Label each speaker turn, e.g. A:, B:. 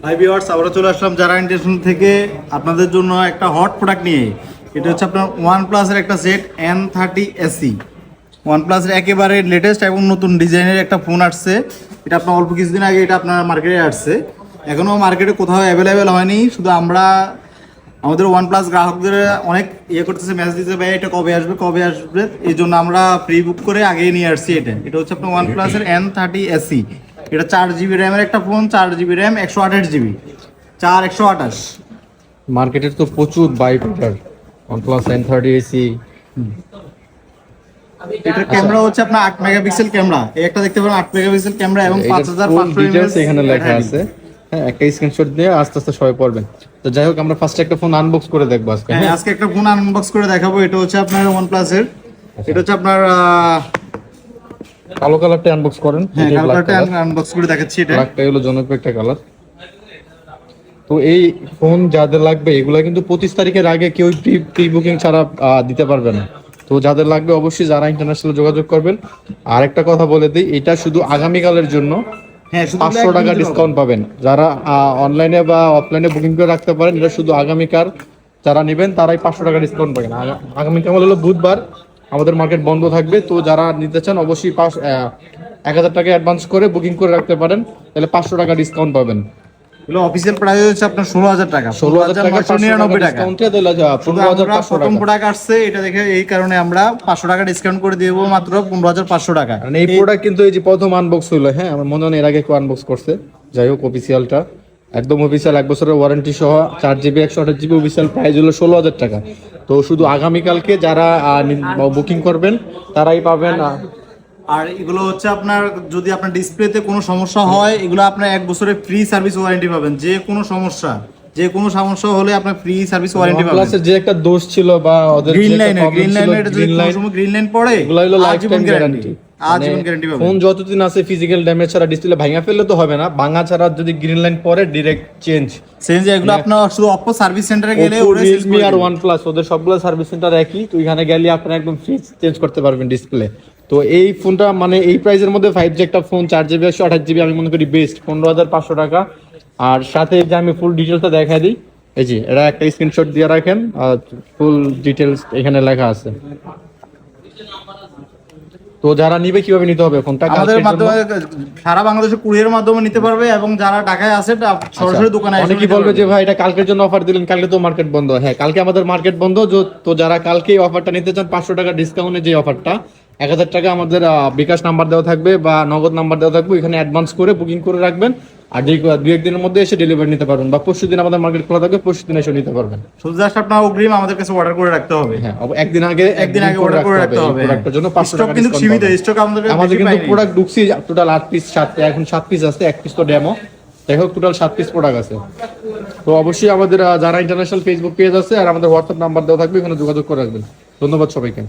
A: Hi viewers, আমরা চলে আসলাম যারা ইন্টারন্যাশনাল থেকে আপনাদের জন্য একটা হট প্রোডাক্ট নিয়ে। এটা হচ্ছে আপনার OnePlus-এর একটা সেট N30 SE। OnePlus-এর একেবারে লেটেস্ট এবং নতুন ডিজাইনের একটা ফোন আসছে। এটা আপনার অল্প কিছুদিন আগে এটা আপনার মার্কেটে আসছে, এখনও মার্কেটে কোথাও অ্যাভেলেবেল হয়নি। শুধু আমরা আমাদের OnePlus গ্রাহকদের অনেক করতেছে, মেসেজ দিতে, ভাই এটা কবে আসবে। এই জন্য আমরা প্রি বুক করে আগেই নিয়ে আসছি। এটা হচ্ছে আপনার OnePlus-এর N30 SE। এটা 4GB র্যামের একটা ফোন, 4GB র্যাম, 128GB, 128।
B: মার্কেটের তো প্রচুর বাইপাটার OnePlus N30 SE।
A: এটার ক্যামেরা হচ্ছে আপনার 8 মেগাপিক্সেল ক্যামেরা। এই একটা দেখতে পারেন 8 মেগাপিক্সেল ক্যামেরা এবং 5500
B: ডিটেইলস এখানে লেখা আছে। হ্যাঁ, একটা স্ক্রিনশট দিয়ে আস্তে আস্তে সবাই পড়বেন। তো যাই হোক, আমরা ফার্স্ট একটা ফোন আনবক্স করে দেখবো আজকে।
A: হ্যাঁ, আজকে একটা ফোন আনবক্স করে দেখাবো। এটা হচ্ছে আপনার OnePlus-এর, এটা হচ্ছে আপনার
B: কালো কালারটা আনবক্স করেন।
A: হ্যাঁ, কালো কালারটা আনবক্স করে দেখাচ্ছি। এটা
B: ব্ল্যাকটা হলো জনপ্রিয় একটা কালার। তো এই ফোন যাদের লাগবে এগুলা কিন্তু 25 তারিখের আগে কেউ প্রি বুকিং ছাড়া দিতে পারবে না। তো যাদের লাগবে অবশ্যই যারা ইন্টারন্যাশনাল যোগাযোগ করবেন। আর একটা কথা বলে দিই, এটা শুধু আগামীকালের জন্য।
A: হ্যাঁ,
B: 500 টাকা ডিসকাউন্ট পাবেন যারা অনলাইনে বা অফলাইনে বুকিং করে রাখতে পারেন। এটা শুধু আগামীকাল যারা নেবেন তারাই 500 টাকা ডিসকাউন্ট পাবেন। আগামীকাল হলো বুধবার, আমাদের মার্কেট বন্ধ থাকবে। তো যারা নিতে চান অবশ্যই 1000 টাকা অ্যাডভান্স করে বুকিং করে রাখতে পারেন, তাহলে 500 টাকা ডিসকাউন্ট পাবেন।
A: এগুলো অফিশিয়াল প্রাইস হচ্ছে আপনার 16000 টাকা, 16999 টাকা। প্রথম প্রোডাক্ট আসছে এটা দেখে এই কারণে আমরা 500 টাকা ডিসকাউন্ট করে দেবো, মাত্র 15500 টাকা।
B: এই প্রোডাক্ট কিন্তু এই যে প্রথম আনবক্স হলো। হ্যাঁ, আমার মনে হয় এর আগে কেউ আনবক্স করছে। যাই হোক, অফিসিয়ালটা একদম অফিসিয়াল, 1 বছরের ওয়ারেন্টি সহ, 4GB 128GB, অফিসিয়াল প্রাইস হলো 16000 টাকা। তো শুধু আগামীকালকে যারা বুকিং করবেন তারাই পাবেন।
A: আর এগুলো হচ্ছে আপনার যদি আপনার ডিসপ্লেতে কোনো সমস্যা হয়, এগুলো আপনার 1 বছরের ফ্রি সার্ভিস ওয়ারেন্টি পাবেন। যে কোনো সমস্যা হলে আপনার ফ্রি সার্ভিস ওয়ারেন্টি পাবেন।
B: প্লাস যে একটা দোষ ছিল বা ওদের
A: গ্রিন লাইনের যদি কোনো সময় গ্রিন লাইন পড়ে,
B: এগুলো হলো লাইফ টাইম গ্যারান্টি।
A: আজীবন গ্যারান্টি পাবেন।
B: ফোন যতদিন আছে ফিজিক্যাল ড্যামেজ ছাড়া, ডিসপ্লে ভাঙা ফেললে তো হবে না, ভাঙা ছাড়া যদি গ্রিন লাইন পড়ে ডিরেক্ট চেঞ্জ।
A: এগুলো আপনার শুধু অপো সার্ভিস সেন্টারে গেলে,
B: রিয়েলমি আর OnePlus ওদের সবগুলো সার্ভিস সেন্টার একই। তো এখানে গেলে আপনি একদম ফ্রি চেঞ্জ করতে পারবেন ডিসপ্লে। তো এই ফোনটা মানে এই প্রাইসের মধ্যে 5G একটা ফোন, 4GB 128GB, আমি মনে করি বেস্ট, 15500 টাকা। আর সাথে যে আমি ফুল ডিটেলসটা দেখাই দিই, এই যে এটা একটা স্ক্রিনশট দিয়ে রাখেন, আর ফুল ডিটেলস এখানে লেখা আছে। তো যারা নিবে কিভাবে নিতে হবে ফোনটা?
A: আমাদের মাধ্যমে সারা বাংলাদেশে কুরিয়ারের মাধ্যমে নিতে পারবে, এবং যারা ঢাকায় আছে সরাসরি দোকানে আসে।
B: অনেকেই বলবে যে ভাই এটা কালকের জন্য অফার দিলেন, কালকে তো মার্কেট বন্ধ। হ্যাঁ, কালকে আমাদের মার্কেট বন্ধ। তো যারা কালকে এই অফারটা নিতে চান, 500 টাকা ডিসকাউন্টে যে অফারটা, 1000 টাকা আমাদের বিকাশ নাম্বার দেওয়া থাকবে বা নগদ নাম্বার দেওয়া থাকবে, এখানে অ্যাডভান্স করে বুকিং করে রাখবেন। আর দুই একদিনের মধ্যে এসে ডেলিভারি নিতে পারবেন, বা পরশু দিন আমাদের মার্কেট খোলা থাকবে, পরশু দিন এসে নিতে পারবেন।
A: শুধু জাস্ট আপনার অগ্রিম আমাদের কাছে অর্ডার করে রাখতে হবে।
B: হ্যাঁ, একদিন আগে
A: অর্ডার করে রাখতে হবে।
B: প্রোডাক্টের জন্য 500 টাকা
A: কিন্তু সীমিত স্টক আমাদের
B: কিন্তু প্রোডাক্ট ঢুকছে টোটাল 8 পিস, 7 পিস আছে, 1 পিস তো ডেমো। যাই হোক, টোটাল 7 পিস প্রোডাক্ট আছে। তো অবশ্যই আমাদের যারা ইন্টারন্যাশনাল ফেসবুক পেজ আছে আর আমাদের হোয়াটসঅ্যাপ নাম্বার দেওয়া থাকবে, এখানে যোগাযোগ করে রাখবেন। ধন্যবাদ সবাইকে।